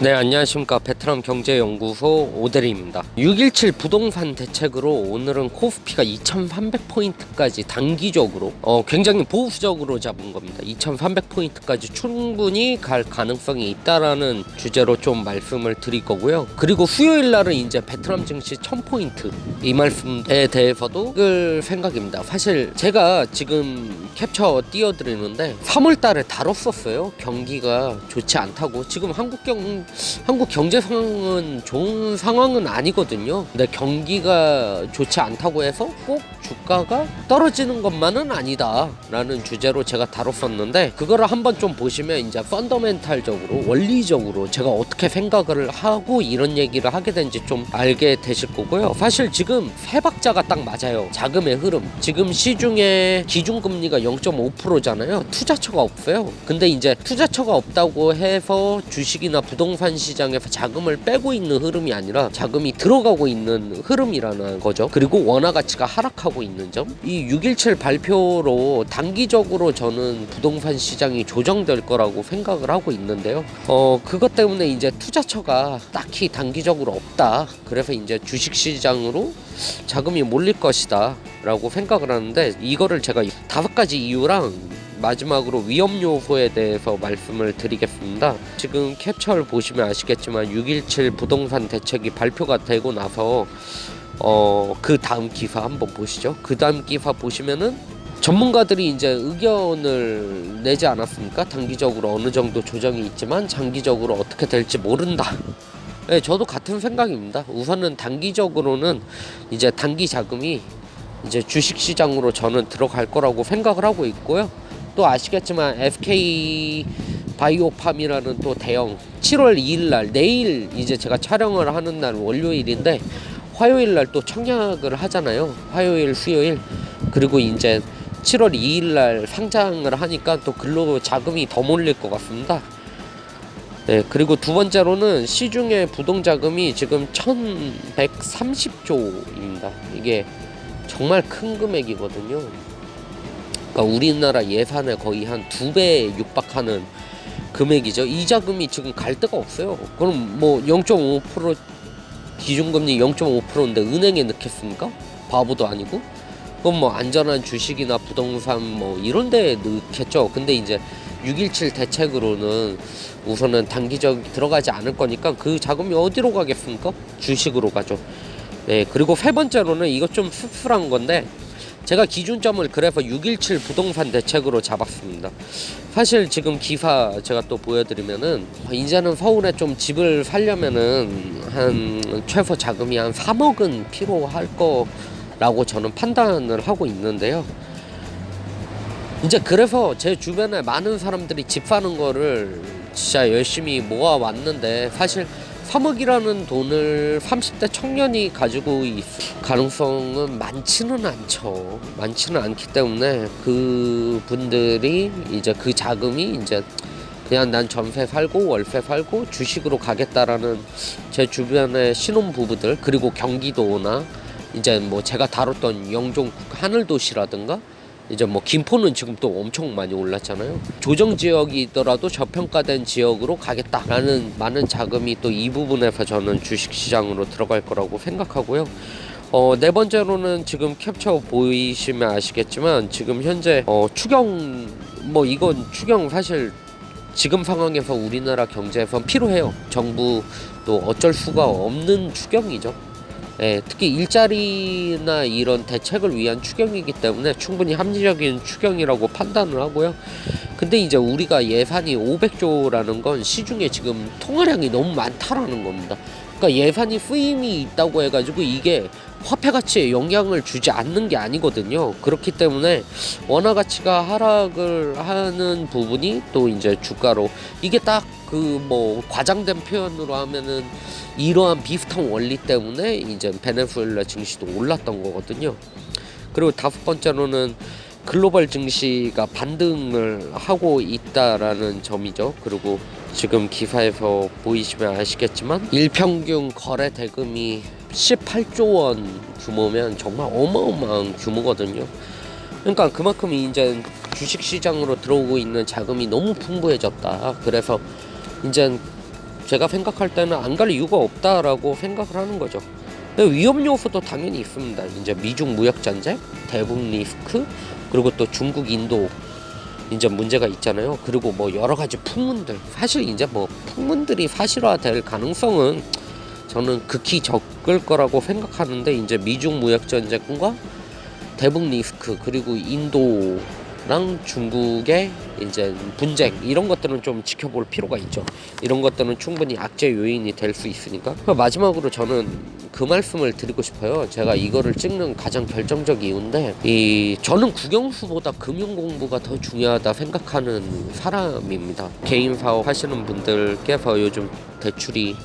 네, 안녕하십니까. 베트남 경제연구소 오대리입니다. 617 부동산 대책으로 오늘은 코스피가 2300포인트까지 단기적으로 굉장히 보수적으로 잡은 겁니다. 2300포인트까지 충분히 갈 가능성이 있다라는 주제로 좀 말씀을 드릴 거고요. 그리고 수요일 날은 이제 베트남 증시 1000포인트 이 말씀에 대해서도 끌 생각입니다. 사실 제가 지금 캡처 띄워드리는데 3월 달에 다뤘었어요. 경기가 좋지 않다고. 지금 한국 경제 상황은 좋은 상황은 아니거든요. 근데 경기가 좋지 않다고 해서 꼭 주가가 떨어지는 것만은 아니다 라는 주제로 제가 다뤘었는데, 그거를 한번 좀 보시면 이제 펀더멘탈적으로 원리적으로 제가 어떻게 생각을 하고 이런 얘기를 하게 된지 좀 알게 되실 거고요. 사실 지금 세 박자가 딱 맞아요. 자금의 흐름, 지금 시중에 기준금리가 0.5%잖아요 투자처가 없어요. 근데 이제 투자처가 없다고 해서 주식이나 부동산 시장에서 자금을 빼고 있는 흐름이 아니라 자금이 들어가고 있는 흐름이라는 거죠. 그리고 원화 가치가 하락하고 있는 점, 이 617 발표로 단기적으로 저는 부동산 시장이 조정될 거라고 생각을 하고 있는데요. 그것 때문에 이제 투자처가 딱히 단기적으로 없다. 그래서 이제 주식 시장으로 자금이 몰릴 것이다 라고 생각을 하는데, 이거를 제가 5가지 이유랑 마지막으로 위험 요소에 대해서 말씀을 드리겠습니다. 지금 캡처를 보시면 아시겠지만 617 부동산 대책이 발표가 되고 나서 그 다음 기사 한번 보시죠. 그 다음 기사 보시면은 전문가들이 이제 의견을 내지 않았습니까? 단기적으로 어느 정도 조정이 있지만 장기적으로 어떻게 될지 모른다. 네, 저도 같은 생각입니다. 우선은 단기적으로는 이제 단기 자금이 이제 주식 시장으로 저는 들어갈 거라고 생각을 하고 있고요. 또 아시겠지만 SK 바이오팜이라는 또 대형 7월 2일 날, 내일 이제 제가 촬영을 하는 날 월요일인데 화요일 날 또 청약을 하잖아요. 화요일, 수요일. 그리고 이제 7월 2일 날 상장을 하니까 또 글로 자금이 더 몰릴 것 같습니다. 네, 그리고 두 번째로는 시중의 부동자금이 지금 1130조입니다. 이게 정말 큰 금액이거든요. 그러니까 우리나라 예산에 거의 한 2배 육박하는 금액이죠. 이 자금이 지금 갈 데가 없어요. 그럼 뭐 0.5% 기준금리 0.5%인데 은행에 넣겠습니까? 바보도 아니고. 그럼 뭐 안전한 주식이나 부동산 뭐 이런 데 넣겠죠. 근데 이제 617 대책으로는 우선은 단기적 들어가지 않을 거니까 그 자금이 어디로 가겠습니까? 주식으로 가죠. 네, 그리고 세 번째로는 이거 좀 씁쓸한 건데, 제가 기준점을 그래서 617 부동산 대책으로 잡았습니다. 사실 지금 기사 제가 또 보여드리면은 이제는 서울에 좀 집을 살려면은 한 최소 자금이 한 3억은 필요할 거라고 저는 판단을 하고 있는데요. 이제 그래서 제 주변에 많은 사람들이 집 사는 거를 진짜 열심히 모아 왔는데, 사실 3억이라는 돈을 30대 청년이 가지고 있을 가능성은 많지는 않죠. 많지는 않기 때문에 그 분들이 이제 그 자금이 이제 그냥 난 전세 살고 월세 살고 주식으로 가겠다라는 제 주변의 신혼부부들, 그리고 경기도나 이제 뭐 제가 다뤘던 영종 하늘도시라든가 이제 뭐 김포는 지금 또 엄청 많이 올랐잖아요. 조정 지역이더라도 저평가된 지역으로 가겠다라는 많은 자금이 또 이 부분에서 저는 주식시장으로 들어갈 거라고 생각하고요. 네 번째로는 지금 캡처 보이시면 아시겠지만 지금 현재 추경, 뭐 이건 추경 사실 지금 상황에서 우리나라 경제에선 필요해요. 정부도 어쩔 수가 없는 추경이죠. 예, 특히 일자리나 이런 대책을 위한 추경이기 때문에 충분히 합리적인 추경이라고 판단을 하고요. 근데 이제 우리가 예산이 500조라는 건 시중에 지금 통화량이 너무 많다라는 겁니다. 그러니까 예산이 쓰임이 있다고 해가지고 이게 화폐 가치에 영향을 주지 않는 게 아니거든요. 그렇기 때문에 원화 가치가 하락을 하는 부분이 또 이제 주가로, 이게 딱 그 뭐 과장된 표현으로 하면은 이러한 비슷한 원리 때문에 이제 베네수엘라 증시도 올랐던 거거든요. 그리고 다섯 번째로는 글로벌 증시가 반등을 하고 있다라는 점이죠. 그리고 지금 기사에서 보이시면 아시겠지만 일평균 거래 대금이 18조 원 규모면 정말 어마어마한 규모거든요. 그러니까 그만큼 이제 주식 시장으로 들어오고 있는 자금이 너무 풍부해졌다. 그래서 이제 제가 생각할 때는 안 갈 이유가 없다라고 생각을 하는 거죠. 근데 위험 요소도 당연히 있습니다. 이제 미중 무역 전쟁, 대북 리스크, 그리고 또 중국, 인도 이제 문제가 있잖아요. 그리고 뭐 여러 가지 풍문들, 사실 이제 뭐 풍문들이 사실화될 가능성은 저는 극히 적을 거라고 생각하는데, 이제 미중 무역 전쟁과 대북 리스크, 그리고 인도랑 중국의 이제 분쟁, 이런 것들은 좀 지켜볼 필요가 있죠. 이런 것들은 충분히 악재 요인이 될 수 있으니까. 마지막으로 저는 그 말씀을 드리고 싶어요. 제가 이거를 찍는 가장 결정적 이유인데, 저는 국영수보다 금융 공부가 더 중요하다 생각하는 사람입니다. 개인 사업 하시는 분들께서 요즘 대출이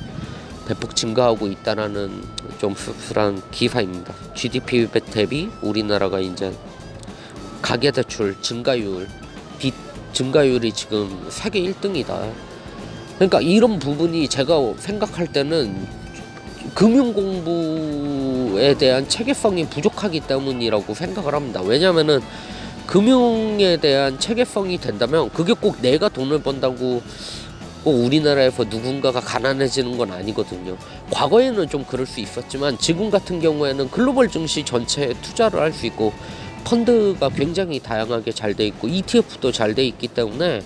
대폭 증가하고 있다라는 좀 씁쓸한 기사입니다. GDP 대비 우리나라가 이제 가계대출 증가율, 빚 증가율이 지금 세계 1등이다. 그러니까 이런 부분이 제가 생각할 때는 금융 공부에 대한 체계성이 부족하기 때문이라고 생각을 합니다. 왜냐면은 금융에 대한 체계성이 된다면 그게 꼭 내가 돈을 번다고 우리나라에서 누군가가 가난해지는 건 아니거든요. 과거에는 좀 그럴 수 있었지만 지금 같은 경우에는 글로벌 증시 전체에 투자를 할 수 있고, 펀드가 굉장히 다양하게 잘 돼 있고, ETF도 잘 돼 있기 때문에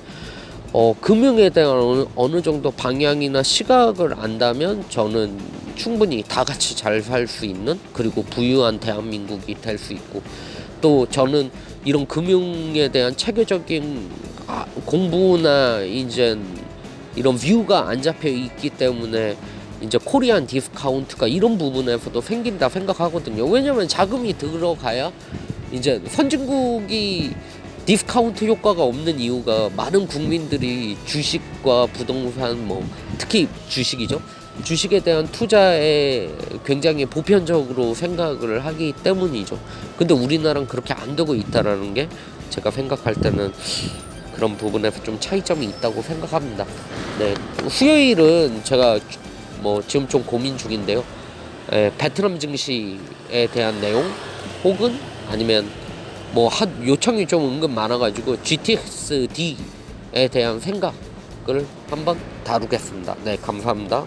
금융에 대한 어느 정도 방향이나 시각을 안다면 저는 충분히 다 같이 잘 살 수 있는, 그리고 부유한 대한민국이 될 수 있고, 또 저는 이런 금융에 대한 체계적인 공부나 이제 이런 뷰가 안 잡혀 있기 때문에 이제 코리안 디스카운트가 이런 부분에서도 생긴다 생각하거든요. 왜냐면 자금이 들어가야, 이제 선진국이 디스카운트 효과가 없는 이유가 많은 국민들이 주식과 부동산, 뭐 특히 주식이죠. 주식에 대한 투자에 굉장히 보편적으로 생각을 하기 때문이죠. 근데 우리나라는 그렇게 안 되고 있다라는 게 제가 생각할 때는 그런 부분에서 좀 차이점이 있다고 생각합니다. 네, 수요일은 제가 뭐 지금 좀 고민 중인데요. 베트남 증시에 대한 내용, 혹은 아니면 뭐 요청이 좀 은근 많아가지고 GTXD에 대한 생각을 한번 다루겠습니다. 네, 감사합니다.